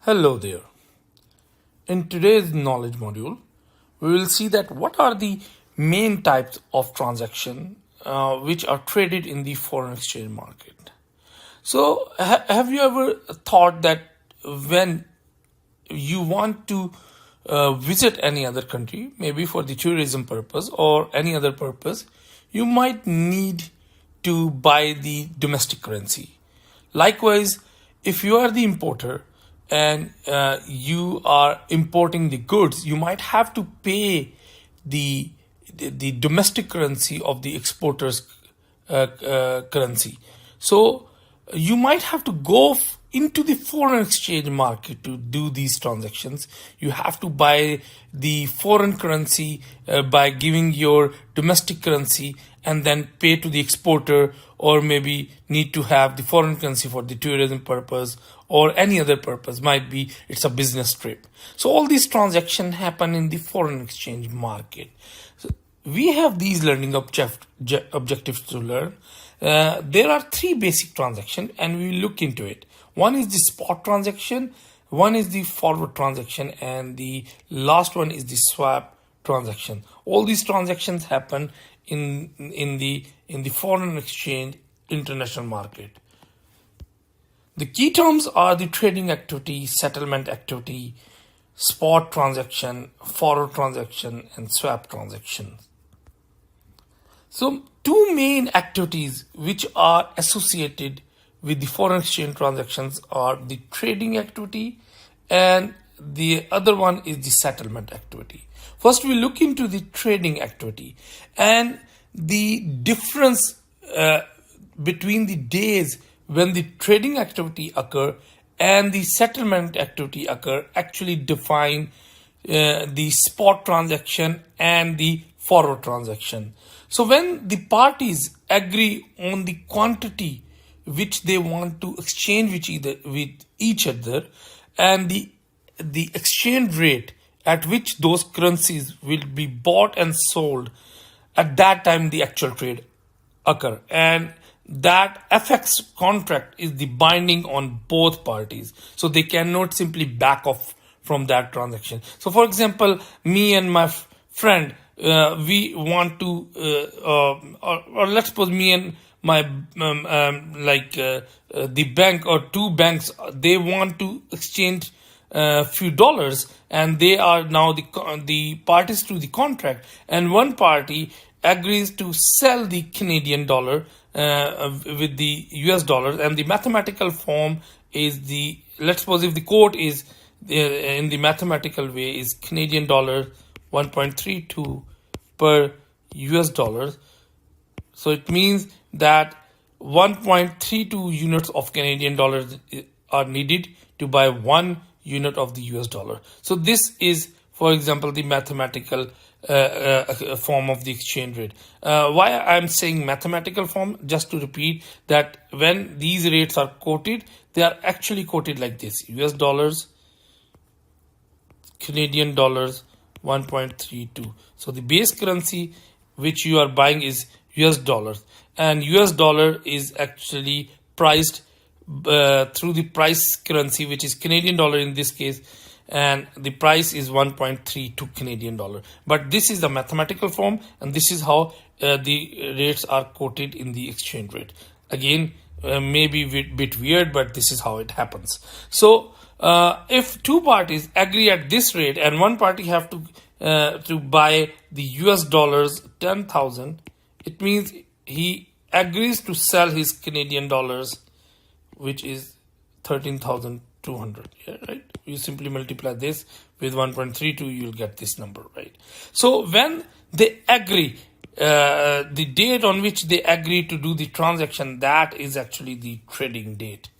Hello there. In today's knowledge module, we will see that what are the main types of transaction which are traded in the foreign exchange market. So, have you ever thought that when you want to visit any other country, maybe for the tourism purpose or any other purpose, you might need to buy the domestic currency. Likewise, if you are the importer and you are importing the goods, you might have to pay the the domestic currency of the exporter's currency. So you might have to go into the foreign exchange market to do these transactions. You have to buy the foreign currency by giving your domestic currency and then pay to the exporter, or maybe need to have the foreign currency for the tourism purpose or any other purpose. Might be it's a business trip. So all these transactions happen in the foreign exchange market. So we have these learning objectives to learn. There are three basic transactions and we will look into it. One is the spot transaction, one is the forward transaction, and the last one is the swap transaction. All these transactions happen in the foreign exchange international market. The key terms are the trading activity, settlement activity, spot transaction, forward transaction, and swap transaction. So two main activities which are associated with the foreign exchange transactions are the trading activity and the other one is the settlement activity. First, we look into the trading activity and the difference between the days when the trading activity occur and the settlement activity occur actually define the spot transaction and the forward transaction. So when the parties agree on the quantity which they want to exchange with each other and the exchange rate at which those currencies will be bought and sold, at that time the actual trade occur, and that FX contract is the binding on both parties, so they cannot simply back off from that transaction. So for example, me and my friend, we want to or let's suppose me and my the bank or two banks, they want to exchange few dollars, and they are now the parties to the contract, and one party agrees to sell the Canadian dollar with the US dollar, and the mathematical form is the, let's suppose if the quote is in the mathematical way is Canadian dollar 1.32 per US dollar. So it means that 1.32 units of Canadian dollars are needed to buy 1 unit of the US dollar. So this is, for example, the mathematical form of the exchange rate. Why I'm saying mathematical form? Just to repeat that when these rates are quoted, they are actually quoted like this: US dollars, Canadian dollars, 1.32. So the base currency which you are buying is US dollars, and US dollar is actually priced through the price currency, which is Canadian dollar in this case, and the price is 1.32 Canadian dollar. But this is the mathematical form, and this is how the rates are quoted in the exchange rate. Again, maybe a bit weird, but this is how it happens. So if two parties agree at this rate and one party have to buy the US dollars 10,000, it means he agrees to sell his Canadian dollars, which is 13,200. Yeah, right? You simply multiply this with 1.32, you'll get this number, right? So when they agree, the date on which they agree to do the transaction, that is actually the trading date.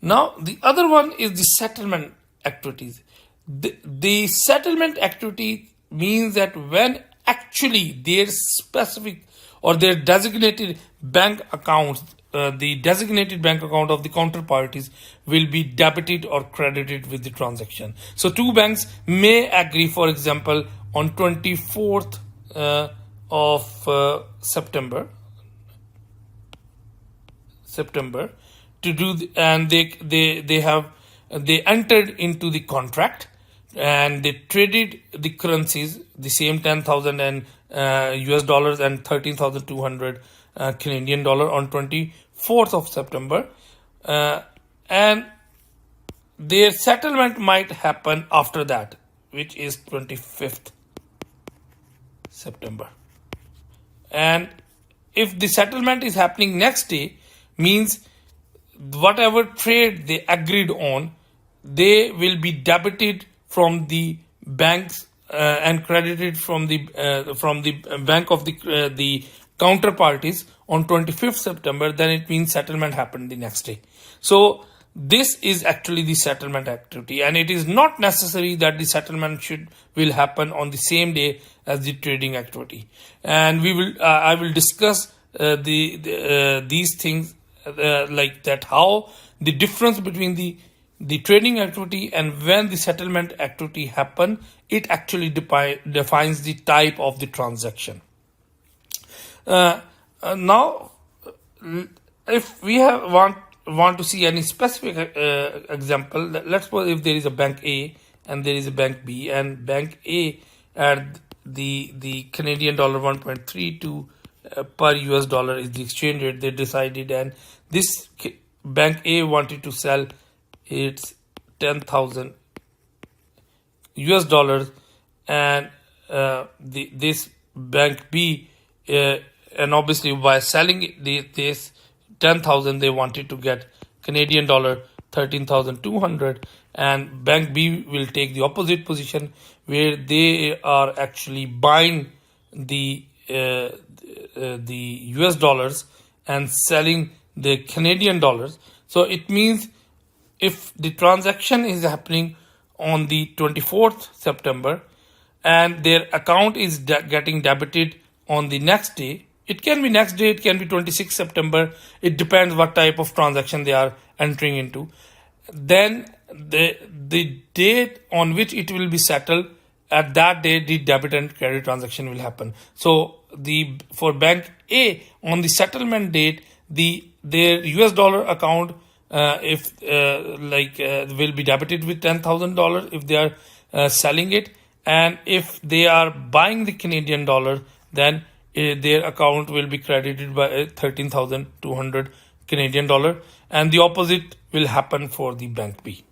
Now, the other one is the settlement activities. The settlement activity means that when actually their specific or their designated bank accounts, the designated bank account of the counterparties will be debited or credited with the transaction. So two banks may agree, for example, on 24th of September to do and they have they entered into the contract and they traded the currencies, the same 10,000 and US dollars and 13,200 Canadian dollar on 24th of September, and their settlement might happen after that, which is 25th September. And if the settlement is happening next day, means whatever trade they agreed on, they will be debited from the banks and credited from the bank of the counterparties on 25th September. Then it means settlement happened the next day. So this is actually the settlement activity, and it is not necessary that the settlement will happen on the same day as the trading activity. And we will I will discuss these things like that, how the difference between the trading activity and when the settlement activity happen, it actually defines the type of the transaction. Now, if we want to see any specific example, let's suppose if there is a bank A and there is a bank B, and bank A at the Canadian dollar 1.32 per US dollar is the exchange rate they decided, and this bank A wanted to sell its 10,000 US dollars, and this bank B, and obviously by selling this 10,000 they wanted to get Canadian dollar 13,200, and bank B will take the opposite position where they are actually buying the US dollars and selling the Canadian dollars. So it means if the transaction is happening on the 24th September and their account is getting debited on the next day, it can be next day, it can be 26th September, it depends what type of transaction they are entering into. Then the date on which it will be settled, at that day the debit and credit transaction will happen. So for bank A, on the settlement date, their US dollar account will be debited with $10,000 if they are selling it, and if they are buying the Canadian dollar, then their account will be credited by 13,200 Canadian dollar, and the opposite will happen for the bank B.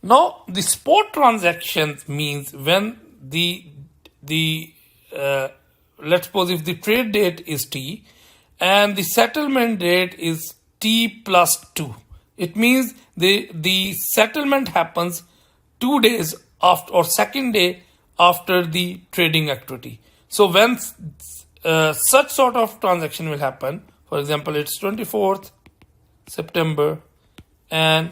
Now, the spot transactions means when let's suppose if the trade date is T and the settlement date is T plus 2. It means the settlement happens 2 days after, or second day after the trading activity. So when such sort of transaction will happen, for example, it's 24th September, and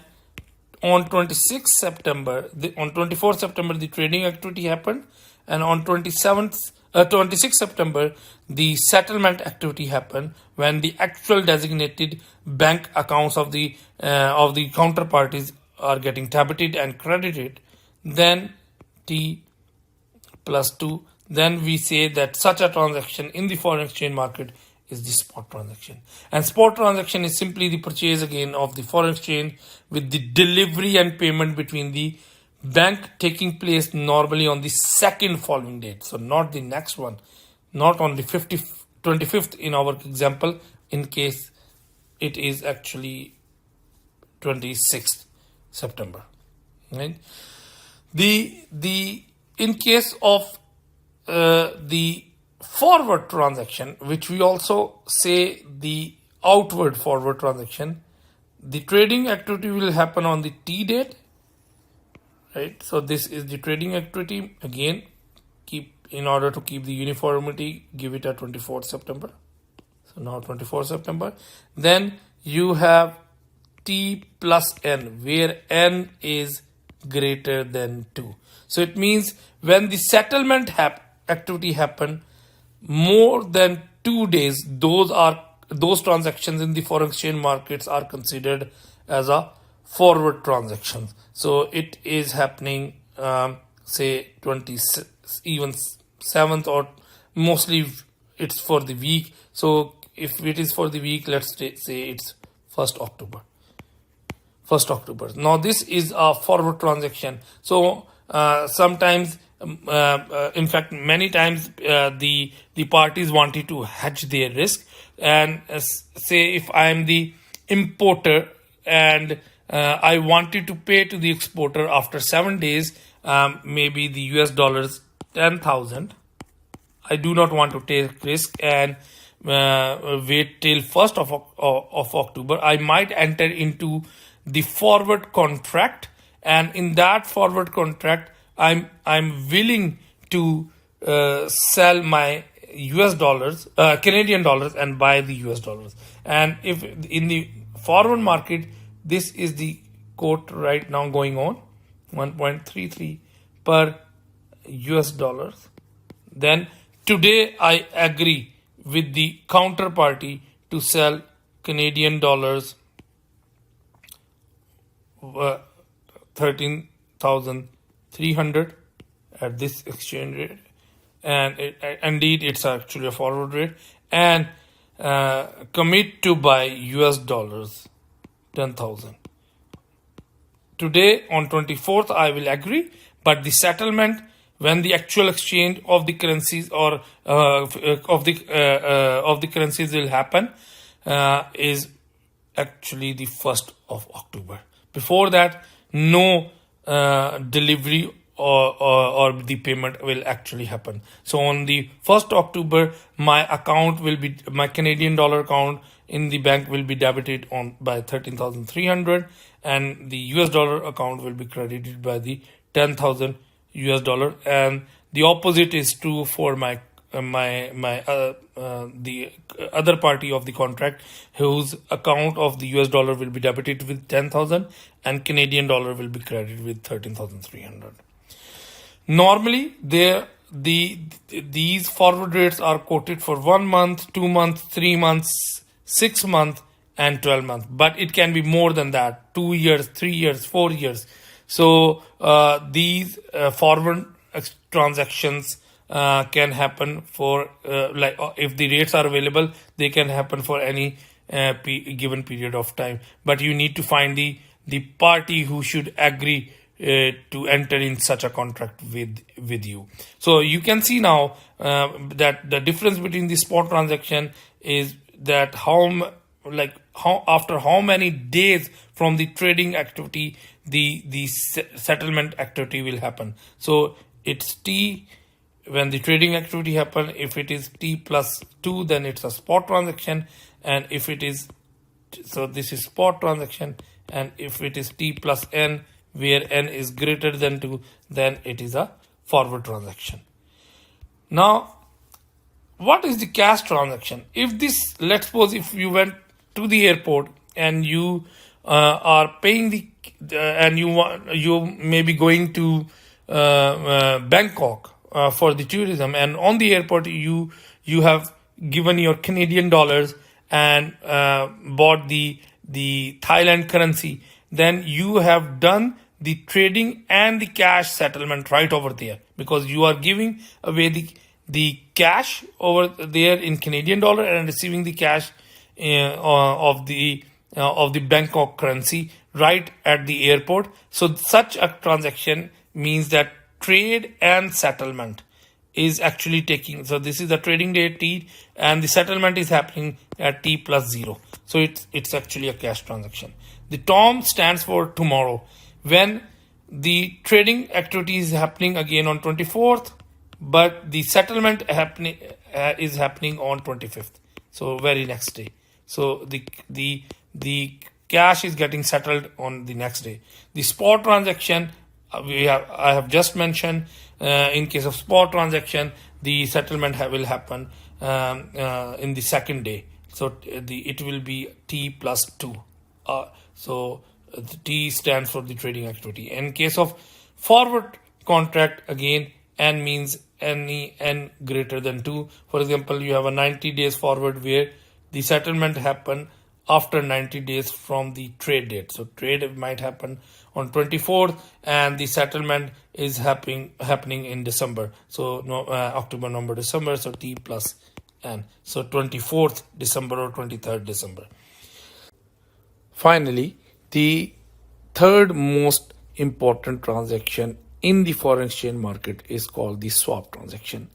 on 26th September, on 24th September, the trading activity happened, and on 26th September, the settlement activity happened when the actual designated bank accounts of the counterparties are getting debited and credited. Then T plus 2. Then we say that such a transaction in the foreign exchange market is the spot transaction. And spot transaction is simply the purchase again of the foreign exchange with the delivery and payment between the bank taking place normally on the second following date. So not the next one, not on the 25th in our example, in case it is actually 26th September. Right? In case of the forward transaction, which we also say the outward forward transaction, the trading activity will happen on the T date, right? So this is the trading activity. Again, in order to keep the uniformity, give it a 24th September. So now 24th September. Then you have T plus N, where N is greater than 2. So it means when the settlement activity happen more than 2 days, those transactions in the foreign exchange markets are considered as a forward transaction. So it is happening say 7th, or mostly it's for the week. So if it is for the week, let's say it's 1st October. 1st October. Now this is a forward transaction. So sometimes, in fact, many times the parties wanted to hedge their risk, and say if I am the importer and I wanted to pay to the exporter after 7 days, maybe the US dollars 10,000. I do not want to take risk and wait till 1st of October. I might enter into the forward contract, and in that forward contract, I'm willing to sell my US dollars, Canadian dollars, and buy the US dollars. And if in the forward market, this is the quote right now going on, 1.33 per US dollars, then today I agree with the counterparty to sell Canadian dollars 13,300 at this exchange rate, and indeed it's actually a forward rate, and commit to buy US dollars 10,000. Today on 24th I will agree, but the settlement, when the actual exchange of the currencies or of the currencies will happen, is actually the 1st of October. Before that, no delivery or the payment will actually happen. So on the 1st October, my account will be, my Canadian dollar account in the bank will be debited on by 13,300, and the US dollar account will be credited by the 10,000 US dollar, and the opposite is true for my the other party of the contract, whose account of the US dollar will be debited with 10,000 and Canadian dollar will be credited with 13,300. Normally, these forward rates are quoted for 1 month, 2 months, 3 months, 6 months, and 12 months. But it can be more than that: 2 years, 3 years, 4 years. So these forward transactions can happen for like if the rates are available, they can happen for any given period of time. But you need to find the party who should agree to enter in such a contract with you. So you can see now that the difference between the spot transaction is that after how many days from the trading activity the settlement activity will happen. So it's T when the trading activity happen. If it is T plus 2, then it's a spot transaction, and if it is, so this is spot transaction, and if it is T plus N, where N is greater than 2, then it is a forward transaction. Now, what is the cash transaction? If this, let's suppose if you went to the airport and you are paying and you may be going to Bangkok for the tourism, and on the airport you have given your Canadian dollars and bought the Thailand currency, then you have done the trading and the cash settlement right over there, because you are giving away the cash over there in Canadian dollar and receiving the cash of the Bangkok currency right at the airport. So such a transaction means that trade and settlement is actually taking, so this is the trading day T and the settlement is happening at T plus 0. So it's actually a cash transaction. The TOM stands for tomorrow, when the trading activity is happening again on 24th, but the settlement is happening on 25th, so very next day. So the cash is getting settled on the next day. The spot transaction I have just mentioned. In case of spot transaction, the settlement will happen in the second day. So it will be T plus 2. So the T stands for the trading activity. In case of forward contract, again N means N greater than 2. For example, you have a 90 days forward where the settlement happen after 90 days from the trade date. So trade might happen on 24th and the settlement is happening in December. So October, November, December. So T plus N. So 24th December or 23rd December. Finally, the third most important transaction in the foreign exchange market is called the swap transaction.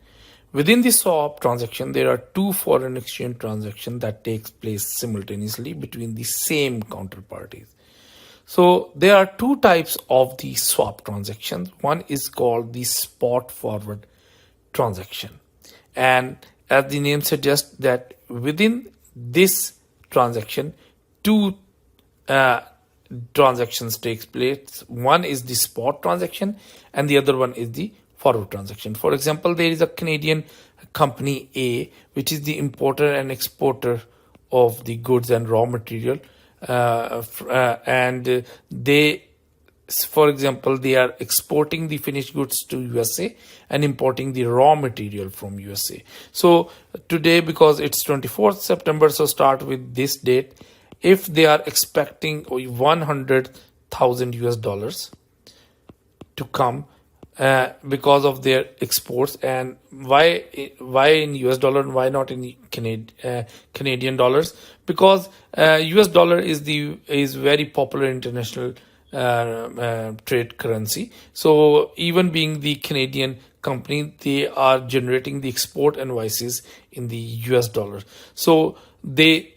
Within the swap transaction, there are two foreign exchange transactions that takes place simultaneously between the same counterparties. So there are two types of the swap transactions. One is called the spot forward transaction. And as the name suggests, that within this transaction, two transactions takes place. One is the spot transaction and the other one is the forward transaction. For example, there is a Canadian company A, which is the importer and exporter of the goods and raw material. And they, for example, they are exporting the finished goods to USA and importing the raw material from USA. So today, because it's 24th September, so start with this date. If they are expecting 100,000 US dollars to come because of their exports, and why in US dollar and why not in Canadian dollars? Because US dollar is very popular international trade currency. So even being the Canadian company, they are generating the export invoices in the US dollar. So they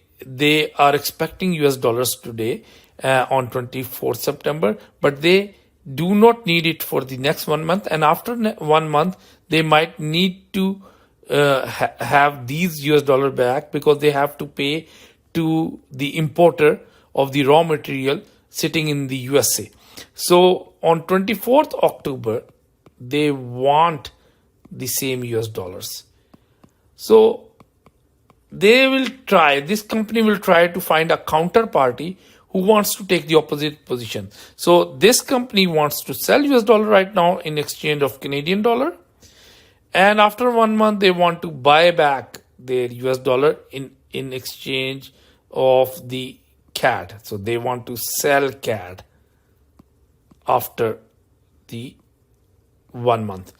are expecting US dollars today on 24th September, but they do not need it for the next 1 month. And after 1 month, they might need to have these US dollar back, because they have to pay to the importer of the raw material sitting in the USA. So on 24th October, they want the same US dollars. So this company will try to find a counterparty who wants to take the opposite position. So this company wants to sell US dollar right now in exchange of Canadian dollar. And after 1 month, they want to buy back their US dollar in exchange of the CAD. So they want to sell CAD after the 1 month.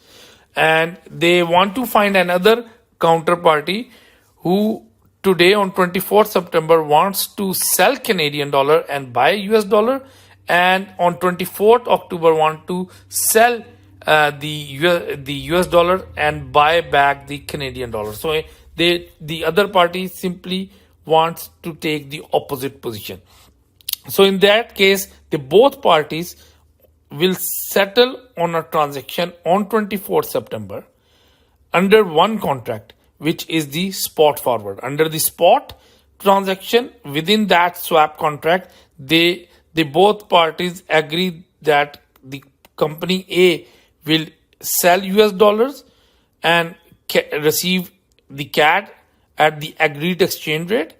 And they want to find another counterparty who today on 24th September wants to sell Canadian dollar and buy US dollar, and on 24th October want to sell the US dollar and buy back the Canadian dollar. So the other party simply wants to take the opposite position. So in that case, both parties will settle on a transaction on 24th September under one contract, which is the spot forward. Under the spot transaction, within that swap contract, they both parties agree that the company A will sell US dollars and receive the CAD at the agreed exchange rate.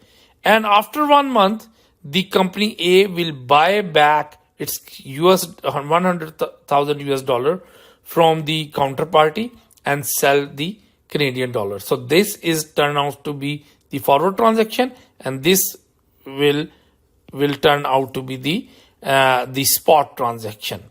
And after 1 month, the company A will buy back its 100,000 US dollar from the counterparty and sell the Canadian dollar. So this is turn out to be the forward transaction, and this will turn out to be the spot transaction.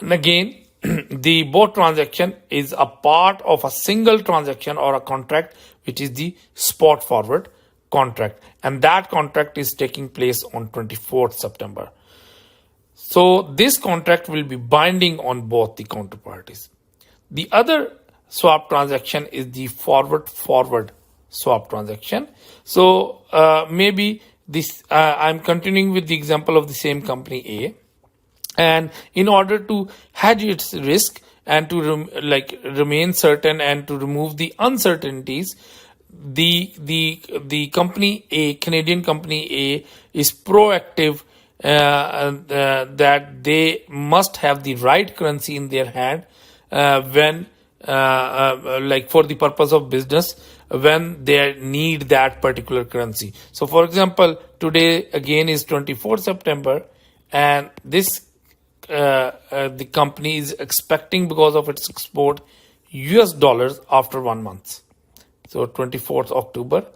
And again, the both transaction is a part of a single transaction or a contract, which is the spot forward contract, and that contract is taking place on 24th September. So this contract will be binding on both the counterparties. The other swap transaction is the forward swap transaction. So maybe this I'm continuing with the example of the same company A, and in order to hedge its risk and to remain certain and to remove the uncertainties, the company A, Canadian company A, is proactive that they must have the right currency in their hand when for the purpose of business, when they need that particular currency. So for example, today again is 24th September, and this the company is expecting, because of its export, US dollars after 1 month. So 24th October,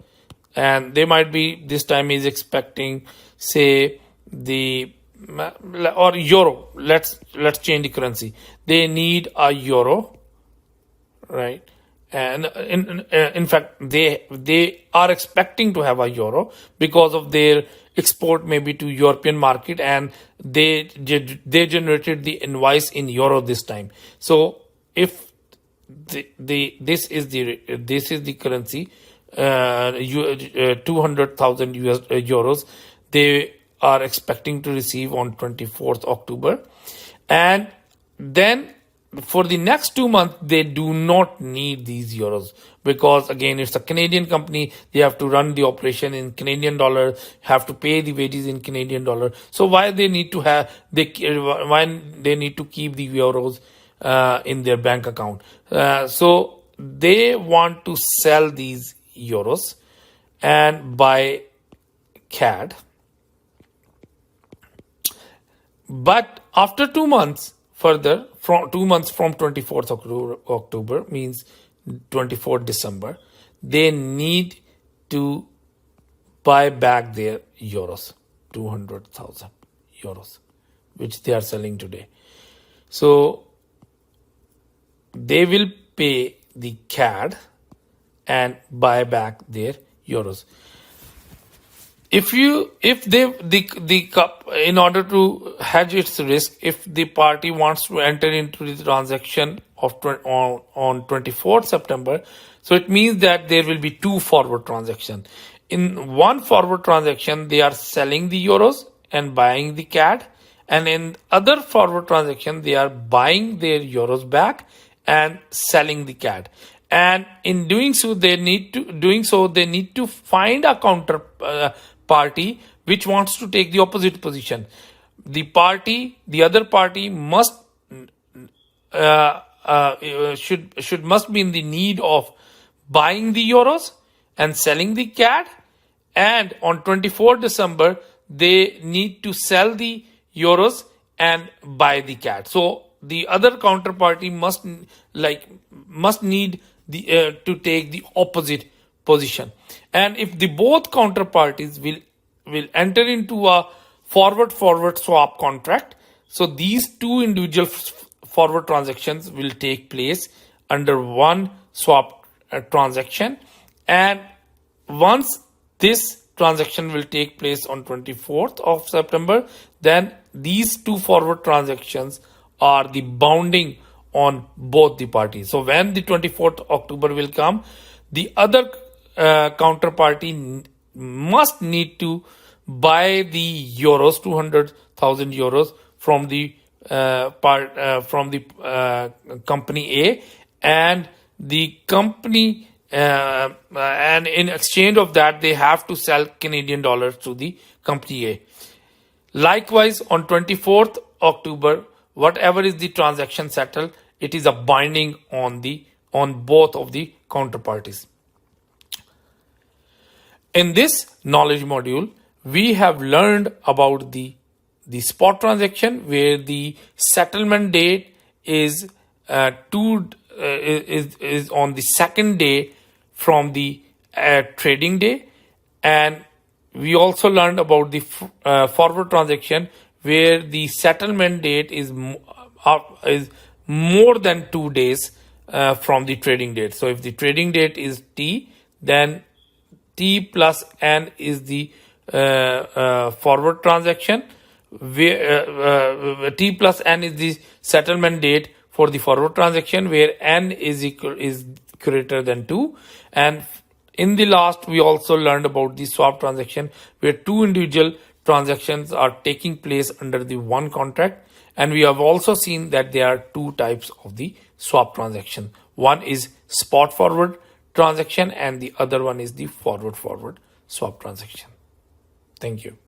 and they might be this time is expecting, say, or euro. Let's change the currency. They need a euro, right? And in fact, they are expecting to have a euro because of their export maybe to European market, and they generated the invoice in euro this time. So if this is the currency, 200,000 euros they are expecting to receive on 24th October, and then for the next 2 months they do not need these euros, because again it's a Canadian company, they have to run the operation in Canadian dollar, have to pay the wages in Canadian dollar. So why they need to keep the euros in their bank account? So they want to sell these euros and buy CAD. But after 2 months, further from 2 months from 24th October means 24th December, they need to buy back their euros, 200,000 euros, which they are selling today. So they will pay the CAD and buy back their euros. In order to hedge its risk, if the party wants to enter into the transaction on 24th September, so it means that there will be two forward transactions. In one forward transaction, they are selling the euros and buying the CAD, and in other forward transaction, they are buying their euros back and selling the CAD. And in doing so, they need to find a counter party which wants to take the opposite position. The other party must be in the need of buying the euros and selling the CAD, and on 24 December they need to sell the euros and buy the CAD. So the other counterparty must need to take the opposite position. And if the both counterparties will enter into a forward swap contract, so these two individual forward transactions will take place under one swap transaction, and once this transaction will take place on 24th of September, then these two forward transactions are the bounding on both the parties. So when the 24th October will come, the other counterparty must need to buy the euros, 200,000 euros from the company A, and the company and in exchange of that they have to sell Canadian dollars to the company A. Likewise, on 24th October, whatever is the transaction settled, it is a binding on both of the counterparties. In this knowledge module, we have learned about the spot transaction, where the settlement date is on the second day from the trading day, and we also learned about the forward transaction, where the settlement date is more than 2 days from the trading date. So if the trading date is T, then T plus N is the forward transaction, where T plus N is the settlement date for the forward transaction, where N is greater than 2. And in the last, we also learned about the swap transaction, where two individual transactions are taking place under the one contract. And we have also seen that there are two types of the swap transaction. One is spot forward transaction, and the other one is the forward swap transaction. Thank you.